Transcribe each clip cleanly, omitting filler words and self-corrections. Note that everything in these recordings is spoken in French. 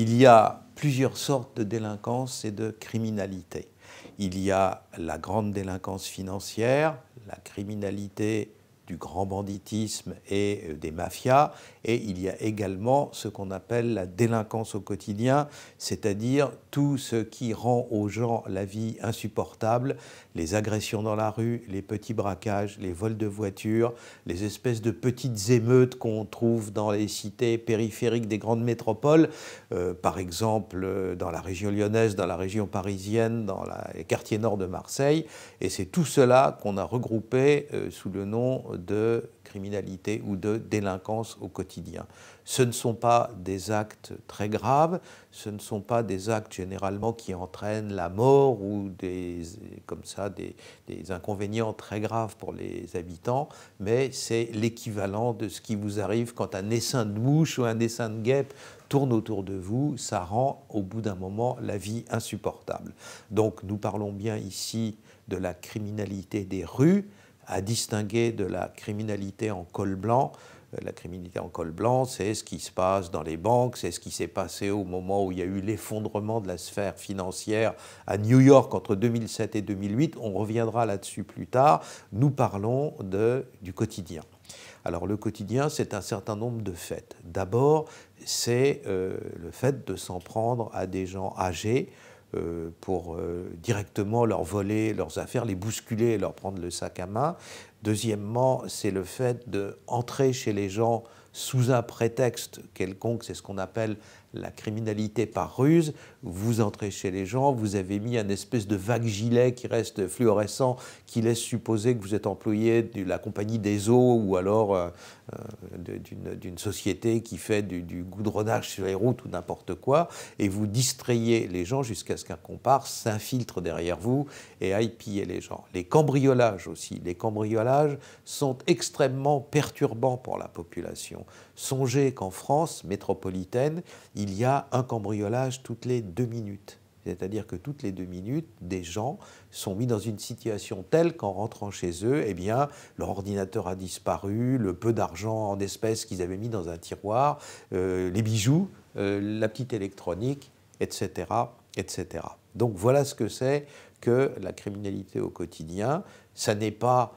Il y a plusieurs sortes de délinquance et de criminalité. Il y a la grande délinquance financière, la criminalité du grand banditisme et des mafias, et il y a également ce qu'on appelle la délinquance au quotidien, c'est-à-dire tout ce qui rend aux gens la vie insupportable, les agressions dans la rue, les petits braquages, les vols de voitures, les espèces de petites émeutes qu'on trouve dans les cités périphériques des grandes métropoles, par exemple dans la région lyonnaise, dans la région parisienne, dans les quartiers nord de Marseille, et c'est tout cela qu'on a regroupé sous le nom de criminalité ou de délinquance au quotidien. Ce ne sont pas des actes très graves, ce ne sont pas des actes généralement qui entraînent la mort ou comme ça, des inconvénients très graves pour les habitants, mais c'est l'équivalent de ce qui vous arrive quand un essaim de mouche ou un essaim de guêpe tourne autour de vous, ça rend au bout d'un moment la vie insupportable. Donc nous parlons bien ici de la criminalité des rues, à distinguer de la criminalité en col blanc. La criminalité en col blanc, c'est ce qui se passe dans les banques, c'est ce qui s'est passé au moment où il y a eu l'effondrement de la sphère financière à New York entre 2007 et 2008. On reviendra là-dessus plus tard. Nous parlons du quotidien. Alors le quotidien, c'est un certain nombre de faits. D'abord, c'est le fait de s'en prendre à des gens âgés, pour directement leur voler leurs affaires, les bousculer et leur prendre le sac à main. Deuxièmement, c'est le fait d'entrer chez les gens sous un prétexte quelconque, c'est ce qu'on appelle la criminalité par ruse. Vous entrez chez les gens, vous avez mis un espèce de vague gilet qui reste fluorescent, qui laisse supposer que vous êtes employé de la compagnie des eaux ou alors d'une société qui fait du goudronnage sur les routes ou n'importe quoi, et vous distrayez les gens jusqu'à ce qu'un comparse s'infiltre derrière vous et aille piller les gens. Les cambriolages aussi. Les cambriolages sont extrêmement perturbants pour la population. Songez qu'en France métropolitaine, il y a un cambriolage toutes les 2 minutes. C'est-à-dire que toutes les 2 minutes, des gens sont mis dans une situation telle qu'en rentrant chez eux, eh bien, leur ordinateur a disparu, le peu d'argent en espèces qu'ils avaient mis dans un tiroir, les bijoux, la petite électronique, etc., etc. Donc voilà ce que c'est que la criminalité au quotidien. Ça n'est pas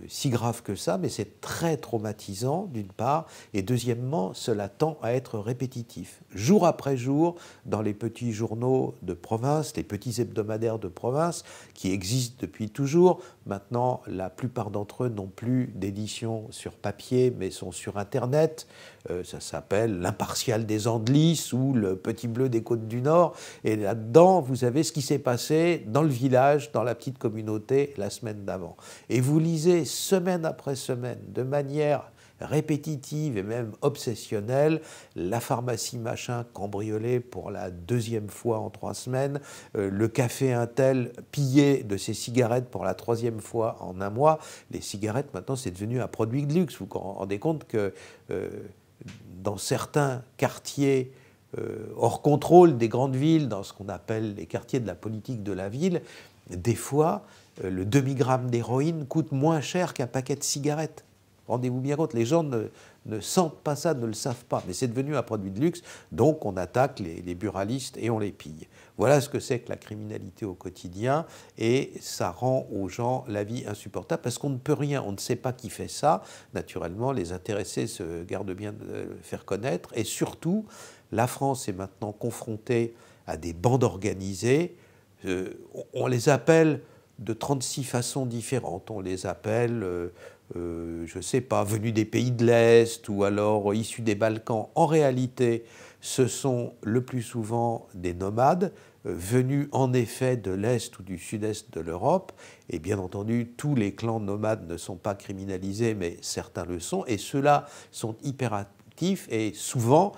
si grave que ça, mais c'est très traumatisant d'une part, et deuxièmement, cela tend à être répétitif. Jour après jour, dans les petits journaux de province, les petits hebdomadaires de province, qui existent depuis toujours, maintenant la plupart d'entre eux n'ont plus d'édition sur papier, mais sont sur Internet, ça s'appelle l'Impartial des Andelys ou le Petit Bleu des Côtes du Nord, et là-dedans, vous avez ce qui s'est passé dans le village, dans la petite communauté, la semaine d'avant. Et vous lisez semaine après semaine, de manière répétitive et même obsessionnelle, la pharmacie machin cambriolée pour la 2e fois en 3 semaines, le café Intel pillé de ses cigarettes pour la 3e fois en 1 mois. Les cigarettes, maintenant, c'est devenu un produit de luxe. Vous vous rendez compte que dans certains quartiers hors contrôle des grandes villes, dans ce qu'on appelle les quartiers de la politique de la ville, des fois, le demi-gramme d'héroïne coûte moins cher qu'un paquet de cigarettes. Rendez-vous bien compte, les gens ne sentent pas ça, ne le savent pas, mais c'est devenu un produit de luxe, donc on attaque les buralistes et on les pille. Voilà ce que c'est que la criminalité au quotidien, et ça rend aux gens la vie insupportable, parce qu'on ne peut rien, on ne sait pas qui fait ça. Naturellement, les intéressés se gardent bien de le faire connaître, et surtout, la France est maintenant confrontée à des bandes organisées. On les appelle de 36 façons différentes. On les appelle, je ne sais pas, venus des pays de l'Est ou alors issus des Balkans. En réalité, ce sont le plus souvent des nomades, venus en effet de l'Est ou du Sud-Est de l'Europe. Et bien entendu, tous les clans nomades ne sont pas criminalisés, mais certains le sont. Et ceux-là sont hyperactifs et souvent,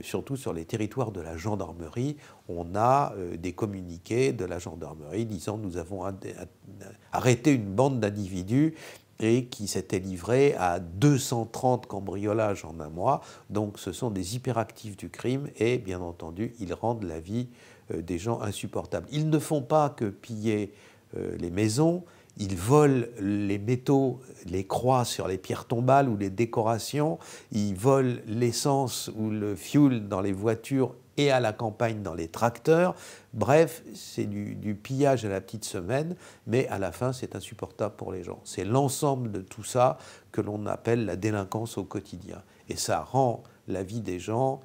surtout sur les territoires de la gendarmerie, on a des communiqués de la gendarmerie disant « nous avons arrêté une bande d'individus » et qui s'étaient livrés à 230 cambriolages en 1 mois. Donc ce sont des hyperactifs du crime et bien entendu, ils rendent la vie des gens insupportables. Ils ne font pas que piller les maisons, ils volent les métaux, les croix sur les pierres tombales ou les décorations, ils volent l'essence ou le fuel dans les voitures et à la campagne dans les tracteurs. Bref, c'est du pillage à la petite semaine, mais à la fin, c'est insupportable pour les gens. C'est l'ensemble de tout ça que l'on appelle la délinquance au quotidien. Et ça rend la vie des gens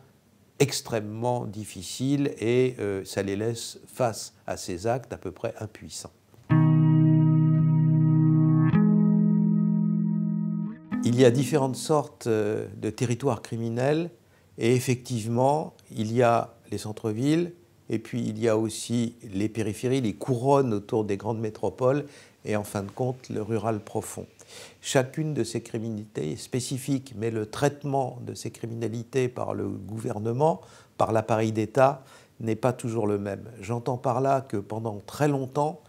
extrêmement difficile et ça les laisse face à ces actes à peu près impuissants. Il y a différentes sortes de territoires criminels et effectivement, il y a les centres-villes et puis il y a aussi les périphéries, les couronnes autour des grandes métropoles et en fin de compte, le rural profond. Chacune de ces criminalités est spécifique, mais le traitement de ces criminalités par le gouvernement, par l'appareil d'État, n'est pas toujours le même. J'entends par là que pendant très longtemps,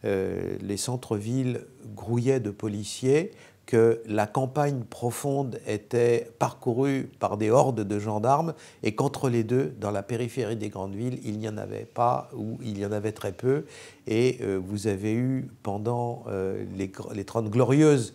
les centres-villes grouillaient de policiers, que la campagne profonde était parcourue par des hordes de gendarmes et qu'entre les deux, dans la périphérie des grandes villes, il n'y en avait pas ou il y en avait très peu. Et vous avez eu pendant les 30 glorieuses,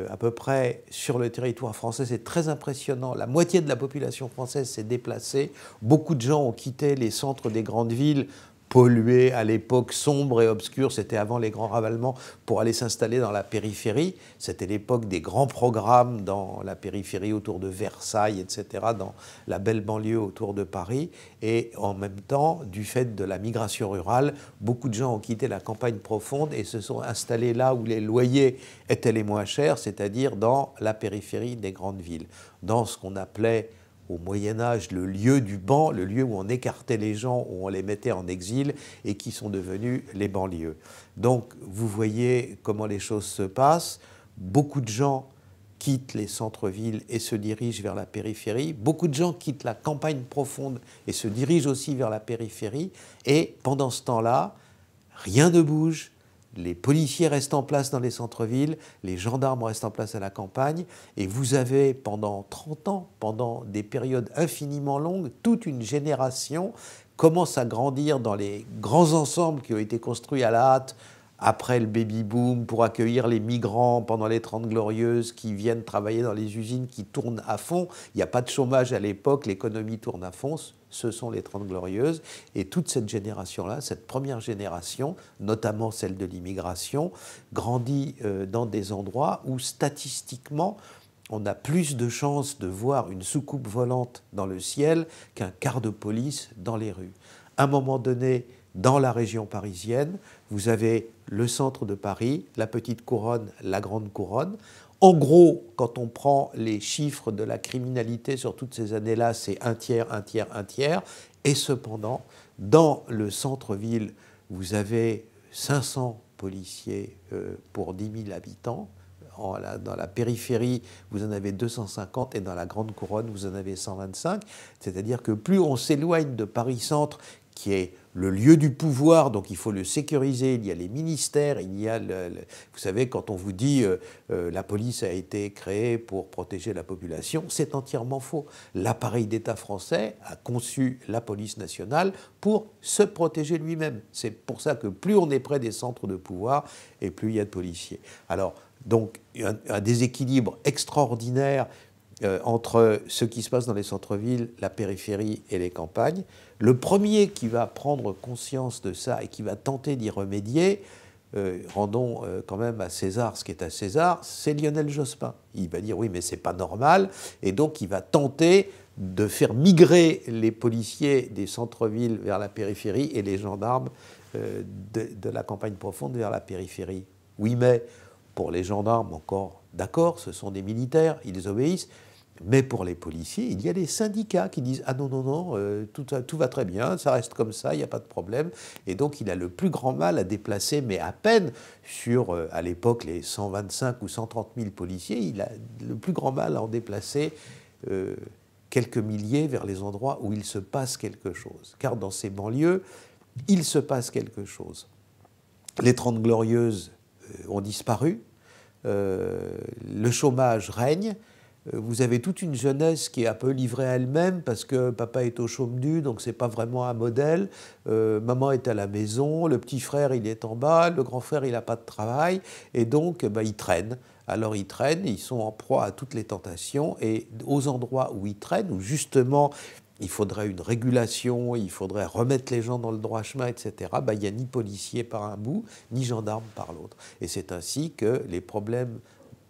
à peu près sur le territoire français, c'est très impressionnant. La moitié de la population française s'est déplacée. Beaucoup de gens ont quitté les centres des grandes villes pollués à l'époque, sombres et obscurs, c'était avant les grands ravalements, pour aller s'installer dans la périphérie. C'était l'époque des grands programmes dans la périphérie autour de Versailles, etc., dans la belle banlieue autour de Paris. Et en même temps, du fait de la migration rurale, beaucoup de gens ont quitté la campagne profonde et se sont installés là où les loyers étaient les moins chers, c'est-à-dire dans la périphérie des grandes villes, dans ce qu'on appelait au Moyen-Âge, le lieu du ban, le lieu où on écartait les gens, où on les mettait en exil et qui sont devenus les banlieues. Donc, vous voyez comment les choses se passent. Beaucoup de gens quittent les centres-villes et se dirigent vers la périphérie. Beaucoup de gens quittent la campagne profonde et se dirigent aussi vers la périphérie. Et pendant ce temps-là, rien ne bouge. Les policiers restent en place dans les centres-villes, les gendarmes restent en place à la campagne, et vous avez pendant 30 ans, pendant des périodes infiniment longues, toute une génération commence à grandir dans les grands ensembles qui ont été construits à la hâte après le baby-boom pour accueillir les migrants pendant les 30 glorieuses qui viennent travailler dans les usines qui tournent à fond. Il n'y a pas de chômage à l'époque, l'économie tourne à fond. Ce sont les 30 glorieuses. Et toute cette génération-là, cette première génération, notamment celle de l'immigration, grandit dans des endroits où statistiquement, on a plus de chances de voir une soucoupe volante dans le ciel qu'un quart de police dans les rues. À un moment donné, dans la région parisienne, vous avez le centre de Paris, la petite couronne, la grande couronne. En gros, quand on prend les chiffres de la criminalité sur toutes ces années-là, c'est un tiers, un tiers, un tiers. Et cependant, dans le centre-ville, vous avez 500 policiers pour 10 000 habitants. Dans la périphérie, vous en avez 250 et dans la grande couronne, vous en avez 125. C'est-à-dire que plus on s'éloigne de Paris-Centre, qui est le lieu du pouvoir, donc il faut le sécuriser, il y a les ministères, il y a vous savez, quand on vous dit la police a été créée pour protéger la population, c'est entièrement faux. L'appareil d'État français a conçu la police nationale pour se protéger lui-même. C'est pour ça que plus on est près des centres de pouvoir et plus il y a de policiers. Alors, donc, un déséquilibre extraordinaire entre ce qui se passe dans les centres-villes, la périphérie et les campagnes. Le premier qui va prendre conscience de ça et qui va tenter d'y remédier, rendons quand même à César ce qui est à César, c'est Lionel Jospin. Il va dire oui mais c'est pas normal et donc il va tenter de faire migrer les policiers des centres-villes vers la périphérie et les gendarmes de la campagne profonde vers la périphérie. Oui mais pour les gendarmes encore d'accord, ce sont des militaires, ils obéissent. Mais pour les policiers, il y a des syndicats qui disent « Ah non, non, non, tout va très bien, ça reste comme ça, il n'y a pas de problème. » Et donc, il a le plus grand mal à déplacer, mais à peine, sur, à l'époque, les 125 ou 130 000 policiers, il a le plus grand mal à en déplacer quelques milliers vers les endroits où il se passe quelque chose. Car dans ces banlieues, il se passe quelque chose. Les 30 glorieuses ont disparu, le chômage règne. Vous avez toute une jeunesse qui est un peu livrée à elle-même parce que papa est au chôme nu, donc c'est pas vraiment un modèle. Maman est à la maison, le petit frère il est en bas, le grand frère il n'a pas de travail et donc ils traînent. Alors ils traînent, ils sont en proie à toutes les tentations et aux endroits où ils traînent, où justement il faudrait une régulation, il faudrait remettre les gens dans le droit chemin, etc., il n'y a ni policier par un bout, ni gendarme par l'autre. Et c'est ainsi que les problèmes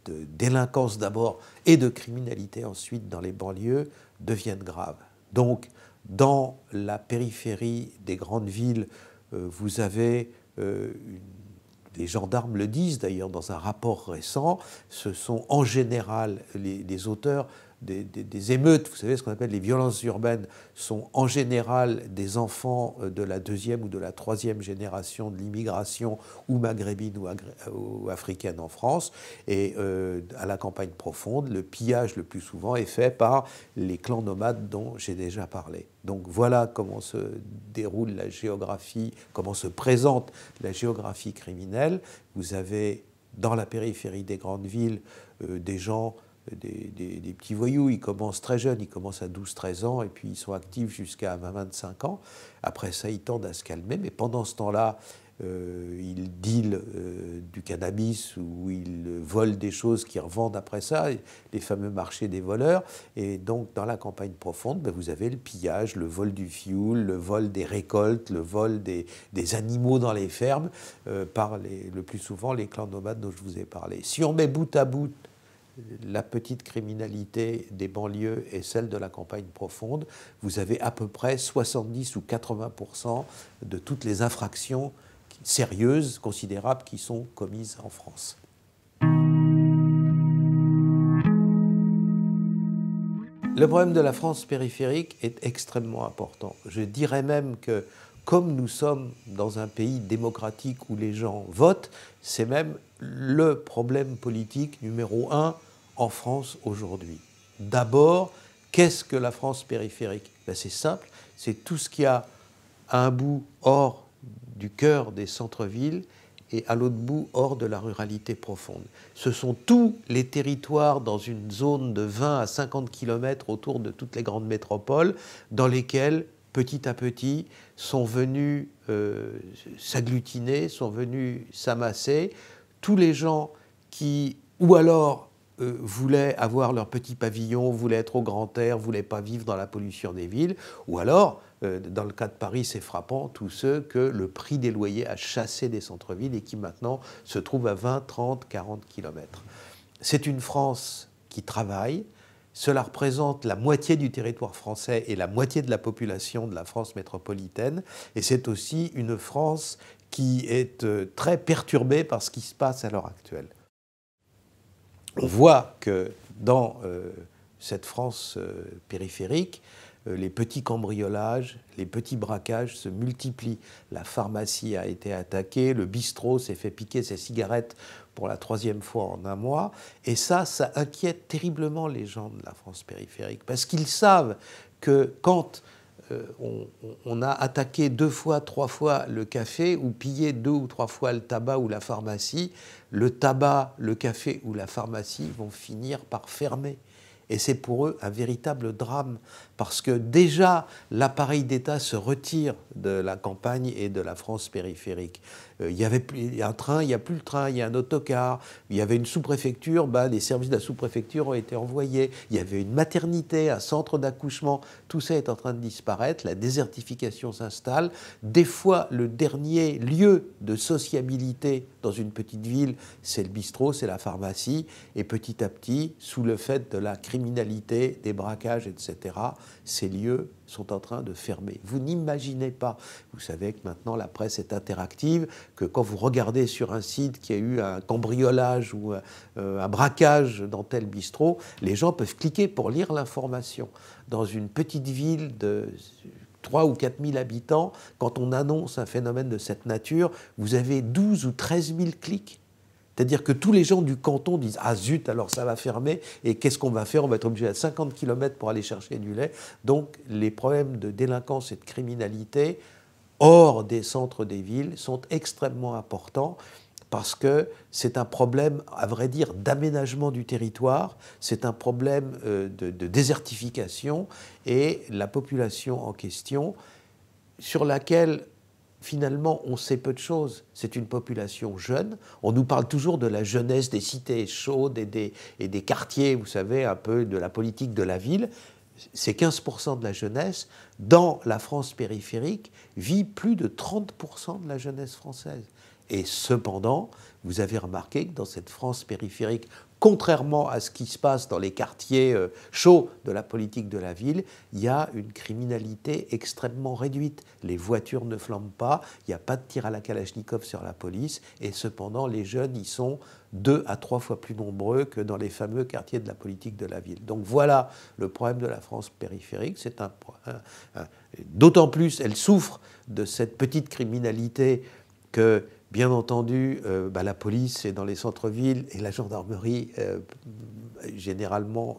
de délinquance d'abord et de criminalité ensuite dans les banlieues deviennent graves. Donc, dans la périphérie des grandes villes, vous avez, les gendarmes le disent d'ailleurs dans un rapport récent, ce sont en général les auteurs des émeutes, vous savez ce qu'on appelle les violences urbaines, sont en général des enfants de la deuxième ou de la troisième génération de l'immigration ou maghrébine ou africaine en France. Et à la campagne profonde, le pillage le plus souvent est fait par les clans nomades dont j'ai déjà parlé. Donc voilà comment se déroule la géographie, comment se présente la géographie criminelle. Vous avez dans la périphérie des grandes villes des gens, des petits voyous, ils commencent très jeunes, ils commencent à 12-13 ans et puis ils sont actifs jusqu'à 20-25 ans. Après ça, ils tendent à se calmer, mais pendant ce temps-là, ils dealent du cannabis ou ils volent des choses qu'ils revendent après ça, les fameux marchés des voleurs. Et donc, dans la campagne profonde, vous avez le pillage, le vol du fioul, le vol des récoltes, le vol des animaux dans les fermes, par le plus souvent les clans nomades dont je vous ai parlé. Si on met bout à bout la petite criminalité des banlieues et celle de la campagne profonde, vous avez à peu près 70 ou 80% de toutes les infractions sérieuses, considérables, qui sont commises en France. Le problème de la France périphérique est extrêmement important. Je dirais même que, comme nous sommes dans un pays démocratique où les gens votent, c'est même le problème politique numéro 1 en France aujourd'hui. D'abord, qu'est-ce que la France périphérique? C'est simple, c'est tout ce qu'il y a à un bout hors du cœur des centres-villes et à l'autre bout hors de la ruralité profonde. Ce sont tous les territoires dans une zone de 20 à 50 km autour de toutes les grandes métropoles dans lesquels, petit à petit, sont venus s'agglutiner, sont venus s'amasser tous les gens qui, ou alors, voulaient avoir leur petit pavillon, voulaient être au grand air, voulaient pas vivre dans la pollution des villes, ou alors, dans le cas de Paris, c'est frappant, tous ceux que le prix des loyers a chassé des centres-villes et qui maintenant se trouvent à 20, 30, 40 km. C'est une France qui travaille. Cela représente la moitié du territoire français et la moitié de la population de la France métropolitaine. Et c'est aussi une France qui est très perturbée par ce qui se passe à l'heure actuelle. On voit que dans cette France périphérique, les petits cambriolages, les petits braquages se multiplient. La pharmacie a été attaquée, le bistrot s'est fait piquer ses cigarettes pour la 3e fois en un mois. Et ça inquiète terriblement les gens de la France périphérique, parce qu'ils savent que quand on a attaqué 2 fois, 3 fois le café ou pillé 2 ou 3 fois le tabac ou la pharmacie, le tabac, le café ou la pharmacie vont finir par fermer. Et c'est pour eux un véritable drame, parce que déjà l'appareil d'État se retire de la campagne et de la France périphérique. Il y a un train, il n'y a plus le train, il y a un autocar, il y avait une sous-préfecture, les services de la sous-préfecture ont été envoyés, il y avait une maternité, un centre d'accouchement, tout ça est en train de disparaître, la désertification s'installe. Des fois, le dernier lieu de sociabilité dans une petite ville, c'est le bistrot, c'est la pharmacie, et petit à petit, sous le fait de la criminalité, des braquages, etc., ces lieux sont en train de fermer. Vous n'imaginez pas, vous savez que maintenant la presse est interactive, que quand vous regardez sur un site qu'il y a eu un cambriolage ou un braquage dans tel bistrot, les gens peuvent cliquer pour lire l'information. Dans une petite ville de 3 ou 4 000 habitants, quand on annonce un phénomène de cette nature, vous avez 12 ou 13 000 clics. C'est-à-dire que tous les gens du canton disent « Ah zut, alors ça va fermer, et qu'est-ce qu'on va faire? On va être obligé à 50 km pour aller chercher du lait. » Donc les problèmes de délinquance et de criminalité hors des centres des villes sont extrêmement importants, parce que c'est un problème, à vrai dire, d'aménagement du territoire, c'est un problème de désertification, et la population en question, sur laquelle finalement, on sait peu de choses. C'est une population jeune. On nous parle toujours de la jeunesse des cités chaudes et des quartiers, vous savez, un peu de la politique de la ville. c'est 15% de la jeunesse. Dans la France périphérique, vit plus de 30% de la jeunesse française. Et cependant, vous avez remarqué que dans cette France périphérique, contrairement à ce qui se passe dans les quartiers chauds de la politique de la ville, il y a une criminalité extrêmement réduite. Les voitures ne flambent pas, il n'y a pas de tir à la Kalachnikov sur la police, et cependant, les jeunes y sont 2 à 3 fois plus nombreux que dans les fameux quartiers de la politique de la ville. Donc voilà le problème de la France périphérique. C'est d'autant plus, elle souffre de cette petite criminalité que, bien entendu, la police est dans les centres-villes et la gendarmerie, généralement,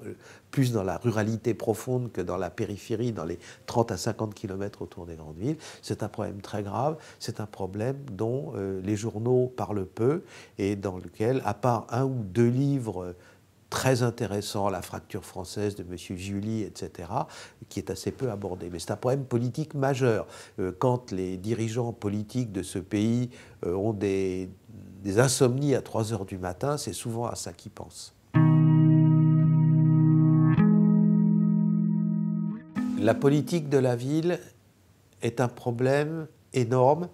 plus dans la ruralité profonde que dans la périphérie, dans les 30 à 50 km autour des grandes villes. C'est un problème très grave, c'est un problème dont les journaux parlent peu et dans lequel, à part 1 ou 2 livres très intéressant, La fracture française de M. Giuly, etc., qui est assez peu abordé. Mais c'est un problème politique majeur. Quand les dirigeants politiques de ce pays ont des insomnies à 3 heures du matin, c'est souvent à ça qu'ils pensent. La politique de la ville est un problème énorme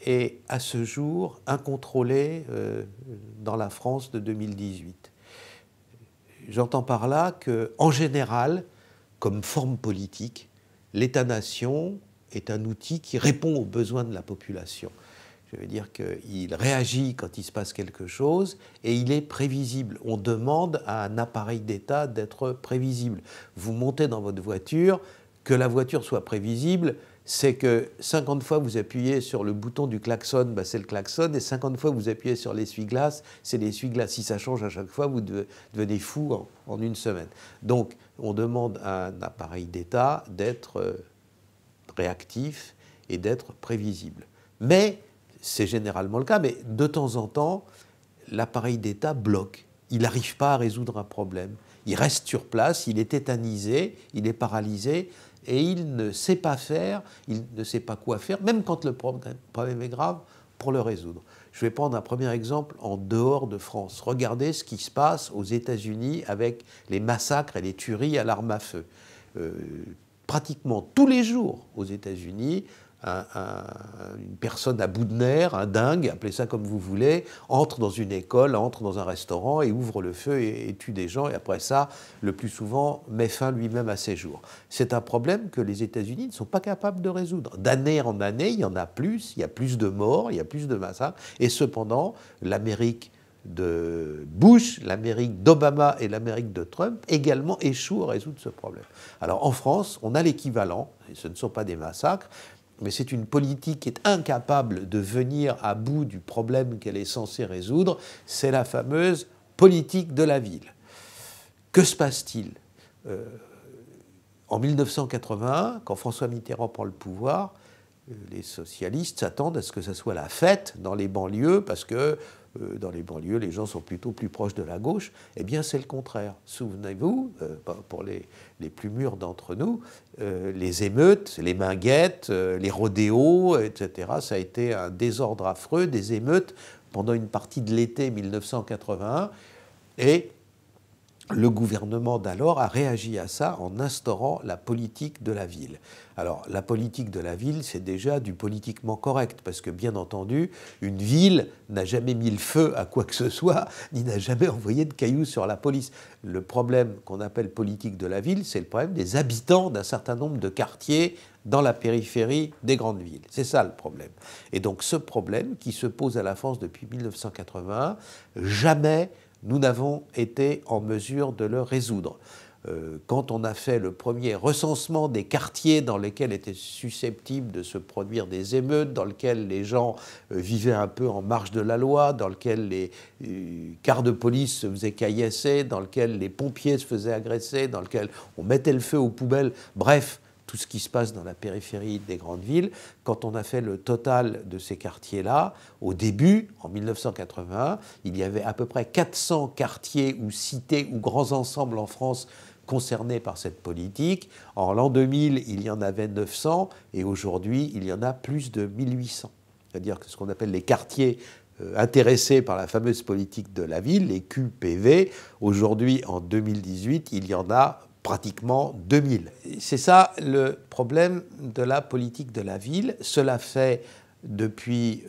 et à ce jour incontrôlé dans la France de 2018. J'entends par là qu'en général, comme forme politique, l'État-nation est un outil qui répond aux besoins de la population. Je veux dire qu'il réagit quand il se passe quelque chose et il est prévisible. On demande à un appareil d'État d'être prévisible. Vous montez dans votre voiture, que la voiture soit prévisible, c'est que 50 fois vous appuyez sur le bouton du klaxon, c'est le klaxon, et 50 fois vous appuyez sur l'essuie-glace, c'est l'essuie-glace. Si ça change à chaque fois, vous devenez fou en une semaine. Donc, on demande à un appareil d'État d'être réactif et d'être prévisible. Mais, c'est généralement le cas, mais de temps en temps, l'appareil d'État bloque. Il n'arrive pas à résoudre un problème. Il reste sur place, il est tétanisé, il est paralysé, et il ne sait pas faire, il ne sait pas quoi faire, même quand le problème est grave, pour le résoudre. Je vais prendre un premier exemple en dehors de France. Regardez ce qui se passe aux États-Unis avec les massacres et les tueries à l'arme à feu. Pratiquement tous les jours aux États-Unis, une personne à bout de nerfs, un dingue, appelez ça comme vous voulez, entre dans une école, entre dans un restaurant et ouvre le feu et tue des gens. Et après ça, le plus souvent, met fin lui-même à ses jours. C'est un problème que les États-Unis ne sont pas capables de résoudre. D'année en année, il y en a plus, il y a plus de morts, il y a plus de massacres. Et cependant, l'Amérique de Bush, l'Amérique d'Obama et l'Amérique de Trump également échouent à résoudre ce problème. Alors en France, on a l'équivalent, et ce ne sont pas des massacres, mais c'est une politique qui est incapable de venir à bout du problème qu'elle est censée résoudre, c'est la fameuse politique de la ville. Que se passe-t-il ? En 1981, quand François Mitterrand prend le pouvoir, les socialistes s'attendent à ce que ça soit la fête dans les banlieues, parce que dans les banlieues, les gens sont plutôt plus proches de la gauche. Eh bien, c'est le contraire. Souvenez-vous, pour les plus mûrs d'entre nous, les émeutes, les minguettes, les rodéos, etc., ça a été un désordre affreux, des émeutes pendant une partie de l'été 1981. Et le gouvernement d'alors a réagi à ça en instaurant la politique de la ville. Alors, la politique de la ville, c'est déjà du politiquement correct, parce que, bien entendu, une ville n'a jamais mis le feu à quoi que ce soit, ni n'a jamais envoyé de cailloux sur la police. Le problème qu'on appelle politique de la ville, c'est le problème des habitants d'un certain nombre de quartiers dans la périphérie des grandes villes. C'est ça le problème. Et donc, ce problème qui se pose à la France depuis 1981, jamais nous n'avons été en mesure de le résoudre. Quand on a fait le premier recensement des quartiers dans lesquels étaient susceptibles de se produire des émeutes, dans lesquels les gens vivaient un peu en marge de la loi, dans lesquels les cars de police se faisaient caillasser, dans lesquels les pompiers se faisaient agresser, dans lesquels on mettait le feu aux poubelles, bref, tout ce qui se passe dans la périphérie des grandes villes, quand on a fait le total de ces quartiers-là, au début, en 1981, il y avait à peu près 400 quartiers ou cités ou grands ensembles en France concernés par cette politique. En l'an 2000, il y en avait 900 et aujourd'hui, il y en a plus de 1800. C'est-à-dire que ce qu'on appelle les quartiers intéressés par la fameuse politique de la ville, les QPV, aujourd'hui, en 2018, il y en a pratiquement 2000. C'est ça le problème de la politique de la ville. Cela fait depuis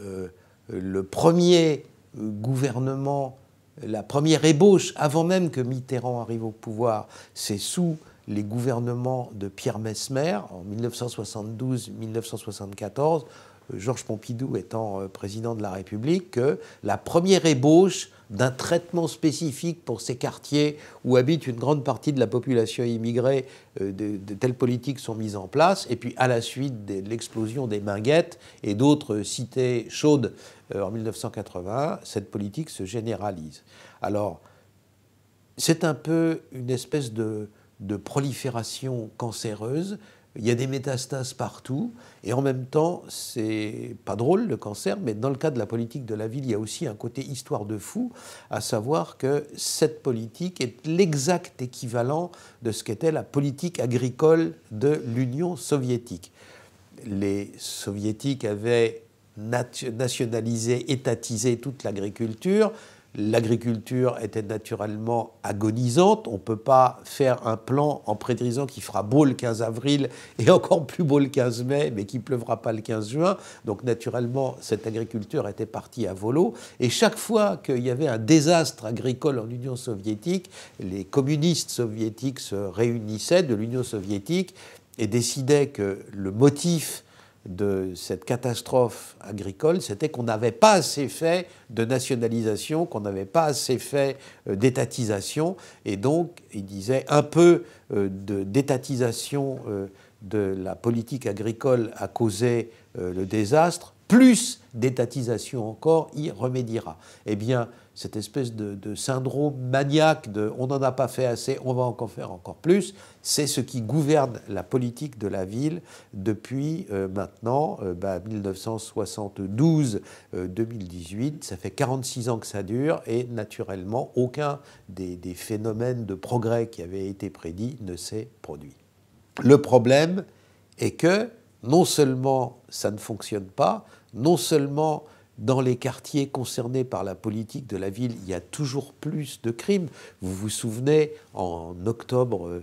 le premier gouvernement, la première ébauche, avant même que Mitterrand arrive au pouvoir, c'est sous les gouvernements de Pierre Messmer en 1972-1974, Georges Pompidou étant président de la République, que la première ébauche d'un traitement spécifique pour ces quartiers où habite une grande partie de la population immigrée, de telles politiques sont mises en place. Et puis à la suite de l'explosion des Minguettes et d'autres cités chaudes en 1981, cette politique se généralise. Alors, c'est un peu une espèce de prolifération cancéreuse. Il y a des métastases partout, et en même temps, c'est pas drôle le cancer, mais dans le cas de la politique de la ville, il y a aussi un côté histoire de fou, à savoir que cette politique est l'exact équivalent de ce qu'était la politique agricole de l'Union soviétique. Les soviétiques avaient nationalisé, étatisé toute l'agriculture. L'agriculture était naturellement agonisante. On ne peut pas faire un plan en prédisant qu'il fera beau le 15 avril et encore plus beau le 15 mai, mais qu'il ne pleuvra pas le 15 juin. Donc naturellement, cette agriculture était partie à volo. Et chaque fois qu'il y avait un désastre agricole en Union soviétique, les communistes soviétiques se réunissaient de l'Union soviétique et décidaient que le motif de cette catastrophe agricole, c'était qu'on n'avait pas assez fait de nationalisation, qu'on n'avait pas assez fait d'étatisation, et donc, il disait, un peu d'étatisation de la politique agricole a causé le désastre, plus d'étatisation encore y remédiera. Eh bien, cette espèce de syndrome maniaque de « on n'en a pas fait assez, on va encore faire encore plus », c'est ce qui gouverne la politique de la ville depuis maintenant 1972-2018. Ça fait 46 ans que ça dure et naturellement, aucun des phénomènes de progrès qui avaient été prédits ne s'est produit. Le problème est que non seulement ça ne fonctionne pas, non seulement dans les quartiers concernés par la politique de la ville, il y a toujours plus de crimes. Vous vous souvenez, en octobre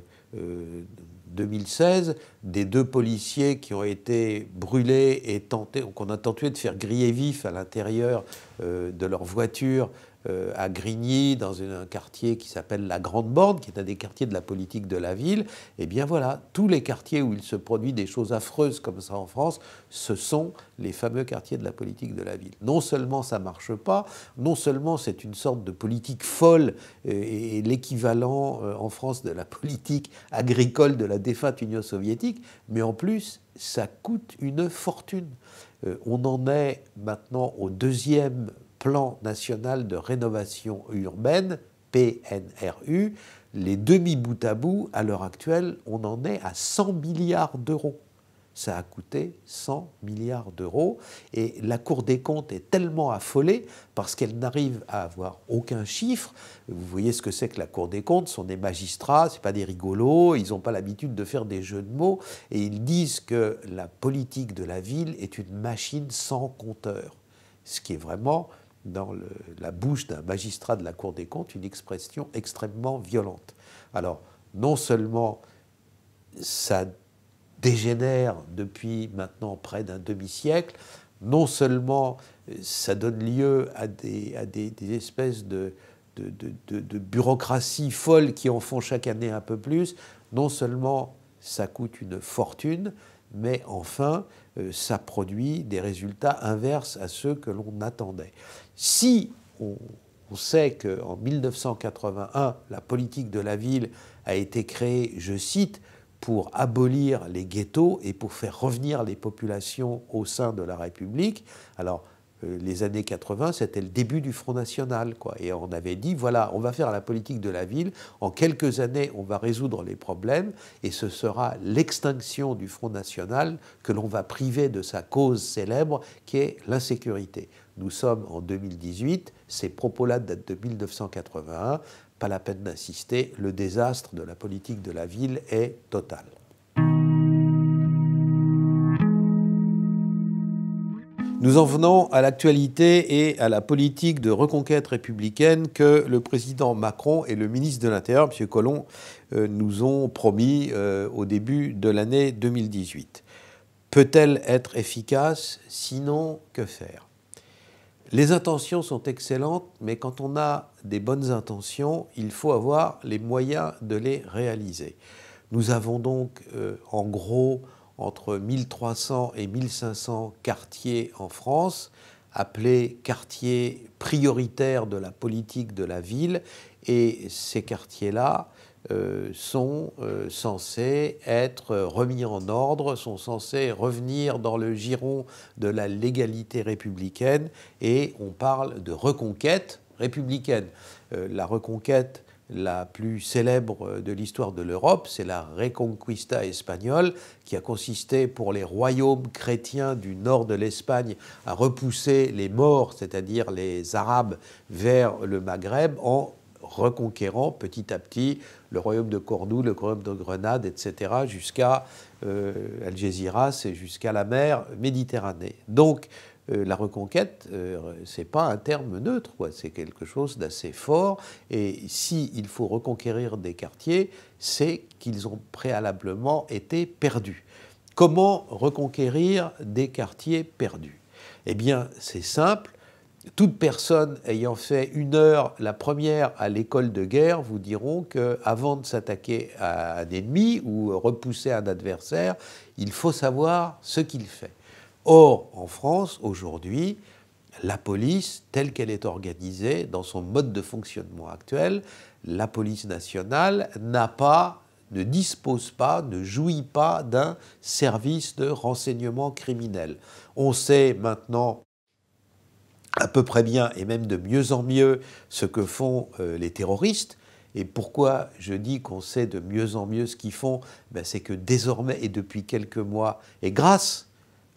2016, des 2 policiers qui ont été brûlés et qu'on a tenté de faire griller vifs à l'intérieur de leur voiture à Grigny, dans un quartier qui s'appelle la Grande Borne, qui est un des quartiers de la politique de la ville. Eh bien voilà, tous les quartiers où il se produit des choses affreuses comme ça en France, ce sont les fameux quartiers de la politique de la ville. Non seulement ça ne marche pas, non seulement c'est une sorte de politique folle et l'équivalent en France de la politique agricole de la défunte Union soviétique, mais en plus, ça coûte une fortune. On en est maintenant au 2e plan national de rénovation urbaine, PNRU. Les demi bout à bout, à l'heure actuelle, on en est à 100 milliards d'euros. Ça a coûté 100 milliards d'euros et la Cour des comptes est tellement affolée parce qu'elle n'arrive à avoir aucun chiffre. Vous voyez ce que c'est que la Cour des comptes, ce sont des magistrats, ce n'est pas des rigolos, ils n'ont pas l'habitude de faire des jeux de mots et ils disent que la politique de la ville est une machine sans compteur, ce qui est vraiment, dans la bouche d'un magistrat de la Cour des comptes, une expression extrêmement violente. Alors, non seulement ça dégénère depuis maintenant près d'un demi-siècle, non seulement ça donne lieu à des espèces de bureaucratie folle qui en font chaque année un peu plus, non seulement ça coûte une fortune, mais enfin, ça produit des résultats inverses à ceux que l'on attendait. Si on sait qu'en 1981, la politique de la ville a été créée, je cite, pour abolir les ghettos et pour faire revenir les populations au sein de la République. Alors, les années 80, c'était le début du Front National, quoi. Et on avait dit, voilà, on va faire la politique de la ville, en quelques années, on va résoudre les problèmes, et ce sera l'extinction du Front National que l'on va priver de sa cause célèbre, qui est l'insécurité. Nous sommes en 2018, ces propos-là datent de 1981, pas la peine d'insister, le désastre de la politique de la ville est total. Nous en venons à l'actualité et à la politique de reconquête républicaine que le président Macron et le ministre de l'Intérieur, M. Collomb, nous ont promis au début de l'année 2018. Peut-elle être efficace? Sinon, que faire? Les intentions sont excellentes, mais quand on a des bonnes intentions, il faut avoir les moyens de les réaliser. Nous avons donc en gros entre 1300 et 1500 quartiers en France, appelés quartiers prioritaires de la politique de la ville, et ces quartiers-là sont censés être remis en ordre, sont censés revenir dans le giron de la légalité républicaine, et on parle de reconquête républicaine. La reconquête la plus célèbre de l'histoire de l'Europe, c'est la Reconquista espagnole, qui a consisté pour les royaumes chrétiens du nord de l'Espagne à repousser les Maures, c'est-à-dire les Arabes, vers le Maghreb en reconquérant petit à petit le royaume de Cordoue, le royaume de Grenade, etc., jusqu'à Algésiras et jusqu'à la mer Méditerranée. Donc, la reconquête, ce n'est pas un terme neutre, c'est quelque chose d'assez fort. Et s'il faut reconquérir des quartiers, c'est qu'ils ont préalablement été perdus. Comment reconquérir des quartiers perdus? Eh bien, c'est simple. Toute personne ayant fait une heure, la première à l'école de guerre, vous diront qu'avant de s'attaquer à un ennemi ou repousser un adversaire, il faut savoir ce qu'il fait. Or, en France, aujourd'hui, la police, telle qu'elle est organisée, dans son mode de fonctionnement actuel, la police nationale ne dispose pas, ne jouit pas d'un service de renseignement criminel. On sait maintenant à peu près bien, et même de mieux en mieux, ce que font les terroristes. Et pourquoi je dis qu'on sait de mieux en mieux ce qu'ils font? C'est que désormais, et depuis quelques mois, et grâce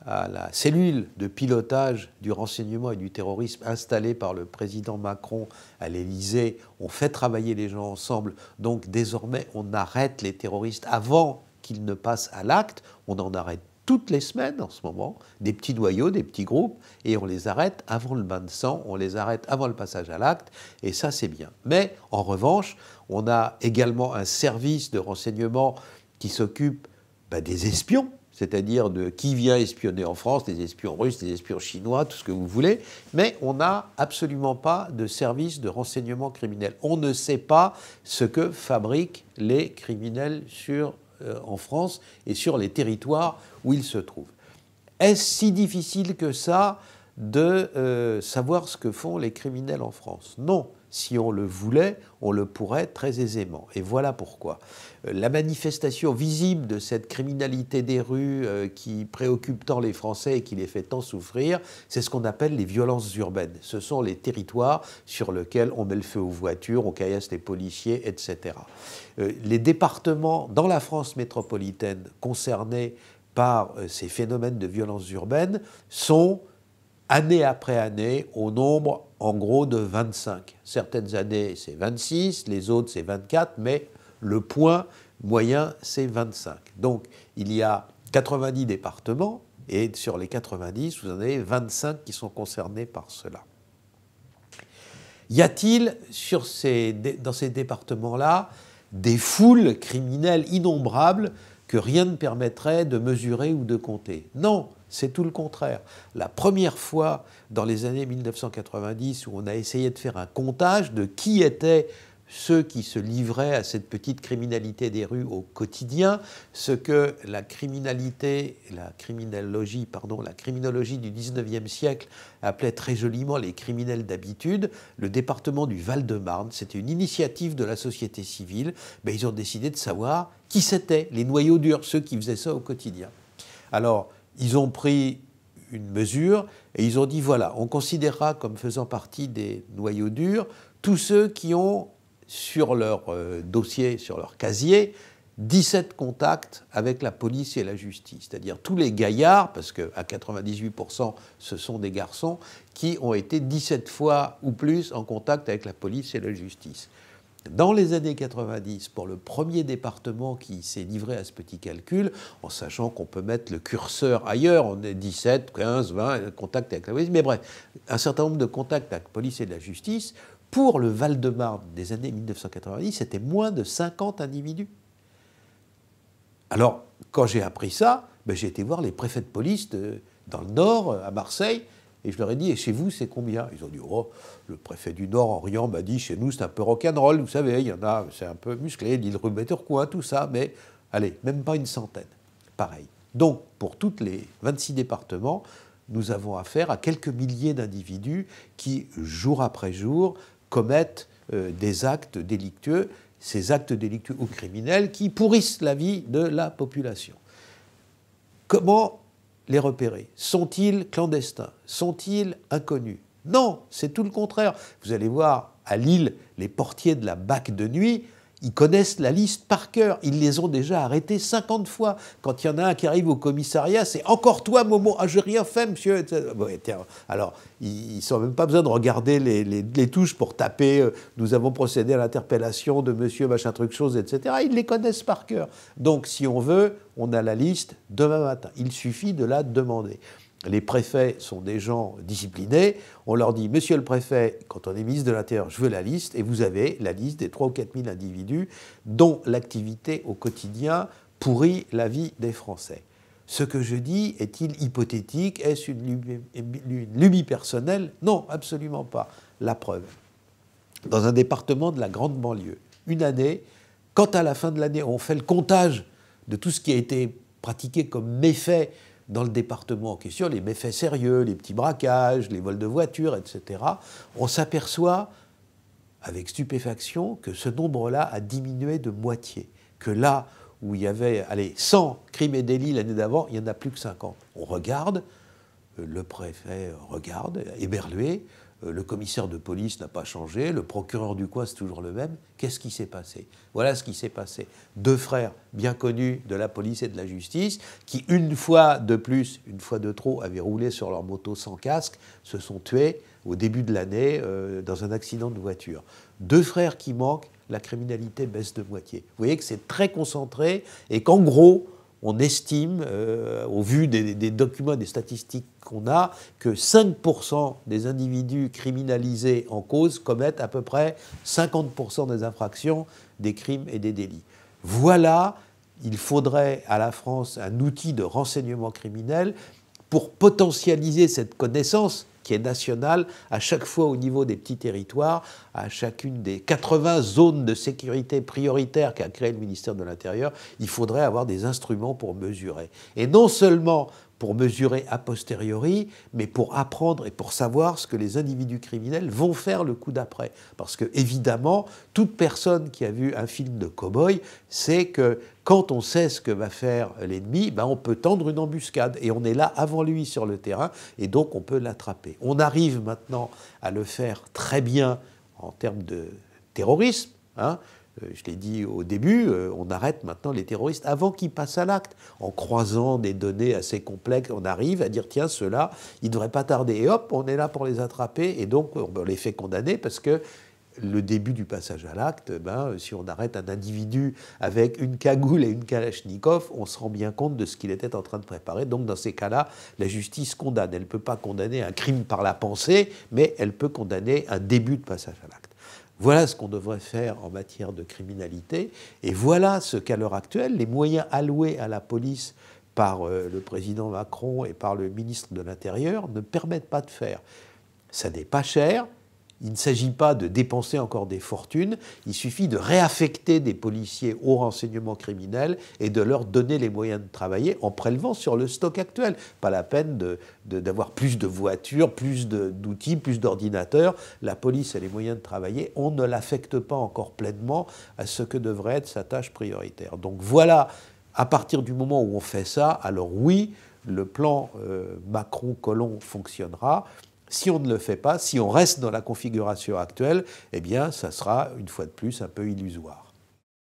à la cellule de pilotage du renseignement et du terrorisme installée par le président Macron à l'Élysée, on fait travailler les gens ensemble. Donc désormais, on arrête les terroristes avant qu'ils ne passent à l'acte. On en arrête toutes les semaines en ce moment, des petits noyaux, des petits groupes, et on les arrête avant le bain de sang, on les arrête avant le passage à l'acte, et ça c'est bien. Mais en revanche, on a également un service de renseignement qui s'occupe des espions, c'est-à-dire de qui vient espionner en France, des espions russes, des espions chinois, tout ce que vous voulez, mais on n'a absolument pas de service de renseignement criminel. On ne sait pas ce que fabriquent les criminels en France et sur les territoires où ils se trouvent. Est-ce si difficile que ça de savoir ce que font les criminels en France? Non. Si on le voulait, on le pourrait très aisément. Et voilà pourquoi. La manifestation visible de cette criminalité des rues qui préoccupe tant les Français et qui les fait tant souffrir, c'est ce qu'on appelle les violences urbaines. Ce sont les territoires sur lesquels on met le feu aux voitures, on caillasse les policiers, etc. Les départements dans la France métropolitaine concernés par ces phénomènes de violences urbaines sont année après année, au nombre en gros de 25. Certaines années, c'est 26, les autres, c'est 24, mais le point moyen, c'est 25. Donc, il y a 90 départements, et sur les 90, vous en avez 25 qui sont concernés par cela. Y a-t-il, dans ces départements-là, des foules criminelles innombrables que rien ne permettrait de mesurer ou de compter? Non. C'est tout le contraire. La première fois dans les années 1990 où on a essayé de faire un comptage de qui étaient ceux qui se livraient à cette petite criminalité des rues au quotidien, ce que la criminologie du 19e siècle appelait très joliment les criminels d'habitude, le département du Val-de-Marne, c'était une initiative de la société civile, ils ont décidé de savoir qui c'était, les noyaux durs, ceux qui faisaient ça au quotidien. Alors, ils ont pris une mesure et ils ont dit, voilà, on considérera comme faisant partie des noyaux durs tous ceux qui ont sur leur dossier, sur leur casier, 17 contacts avec la police et la justice. C'est-à-dire tous les gaillards, parce qu'à 98% ce sont des garçons, qui ont été 17 fois ou plus en contact avec la police et la justice. Dans les années 90, pour le premier département qui s'est livré à ce petit calcul, en sachant qu'on peut mettre le curseur ailleurs, on est 17, 15, 20, contacts avec la police, mais bref, un certain nombre de contacts avec la police et la justice, pour le Val-de-Marne des années 1990, c'était moins de 50 individus. Alors, quand j'ai appris ça, j'ai été voir les préfets de police dans le Nord, à Marseille, et je leur ai dit, et chez vous, c'est combien? Ils ont dit, oh, le préfet du Nord, Orient, m'a dit, chez nous, c'est un peu rock'n'roll, vous savez, il y en a, c'est un peu musclé, l'île Roubaix-Tourcoing, tout ça, mais allez, même pas une centaine. Pareil. Donc, pour tous les 26 départements, nous avons affaire à quelques milliers d'individus qui, jour après jour, commettent des actes délictueux, ces actes délictueux ou criminels qui pourrissent la vie de la population. Comment les repérer? Sont-ils clandestins? Sont-ils inconnus? Non, c'est tout le contraire. Vous allez voir à Lille, les portiers de la BAC de nuit, ils connaissent la liste par cœur. Ils les ont déjà arrêtés 50 fois. Quand il y en a un qui arrive au commissariat, c'est « Encore toi, Momo ?»« Ah, j'ai rien fait, monsieur. » Bon, alors, ils n'ont même pas besoin de regarder les touches pour taper « Nous avons procédé à l'interpellation de monsieur machin truc chose, etc. » Ils les connaissent par cœur. Donc, si on veut, on a la liste demain matin. Il suffit de la demander. Les préfets sont des gens disciplinés. On leur dit, monsieur le préfet, quand on est ministre de l'Intérieur, je veux la liste, et vous avez la liste des 3 ou 4 000 individus dont l'activité au quotidien pourrit la vie des Français. Ce que je dis, est-il hypothétique? Est-ce une lubie personnelle? Non, absolument pas. La preuve. Dans un département de la grande banlieue, une année, quand à la fin de l'année, on fait le comptage de tout ce qui a été pratiqué comme méfait dans le département en question, les méfaits sérieux, les petits braquages, les vols de voitures, etc., on s'aperçoit avec stupéfaction que ce nombre-là a diminué de moitié. Que là où il y avait 100 crimes et délits l'année d'avant, il n'y en a plus que 50. On regarde, le préfet regarde, éberlué, le commissaire de police n'a pas changé, le procureur du coin c'est toujours le même. Qu'est-ce qui s'est passé? Voilà ce qui s'est passé. 2 frères bien connus de la police et de la justice qui, une fois de plus, une fois de trop, avaient roulé sur leur moto sans casque, se sont tués au début de l'année dans un accident de voiture. 2 frères qui manquent, la criminalité baisse de moitié. Vous voyez que c'est très concentré et qu'en gros, on estime, au vu des documents et des statistiques qu'on a, que 5% des individus criminalisés en cause commettent à peu près 50% des infractions, des crimes et des délits. Voilà, il faudrait à la France un outil de renseignement criminel pour potentialiser cette connaissance qui est nationale à chaque fois au niveau des petits territoires, à chacune des 80 zones de sécurité prioritaires qu'a créé le ministère de l'Intérieur, il faudrait avoir des instruments pour mesurer. Et non seulement pour mesurer a posteriori, mais pour apprendre et pour savoir ce que les individus criminels vont faire le coup d'après. Parce que, évidemment, toute personne qui a vu un film de cow-boy sait que quand on sait ce que va faire l'ennemi, on peut tendre une embuscade. Et on est là avant lui sur le terrain, et donc on peut l'attraper. On arrive maintenant à le faire très bien en termes de terrorisme, je l'ai dit au début, on arrête maintenant les terroristes avant qu'ils passent à l'acte. En croisant des données assez complexes, on arrive à dire, tiens, ceux-là, ils ne devraient pas tarder. Et hop, on est là pour les attraper, et donc on les fait condamner parce que le début du passage à l'acte, si on arrête un individu avec une cagoule et une kalachnikov, on se rend bien compte de ce qu'il était en train de préparer. Donc dans ces cas-là, la justice condamne. Elle ne peut pas condamner un crime par la pensée, mais elle peut condamner un début de passage à l'acte. Voilà ce qu'on devrait faire en matière de criminalité, et voilà ce qu'à l'heure actuelle, les moyens alloués à la police par le président Macron et par le ministre de l'Intérieur ne permettent pas de faire. Ça n'est pas cher. Il ne s'agit pas de dépenser encore des fortunes, il suffit de réaffecter des policiers au renseignement criminel et de leur donner les moyens de travailler en prélevant sur le stock actuel. Pas la peine d'avoir plus de voitures, plus d'outils, plus d'ordinateurs. La police a les moyens de travailler, on ne l'affecte pas encore pleinement à ce que devrait être sa tâche prioritaire. Donc voilà, à partir du moment où on fait ça, alors oui, le plan Macron-Collomb fonctionnera. Si on ne le fait pas, si on reste dans la configuration actuelle, eh bien, ça sera, une fois de plus, un peu illusoire.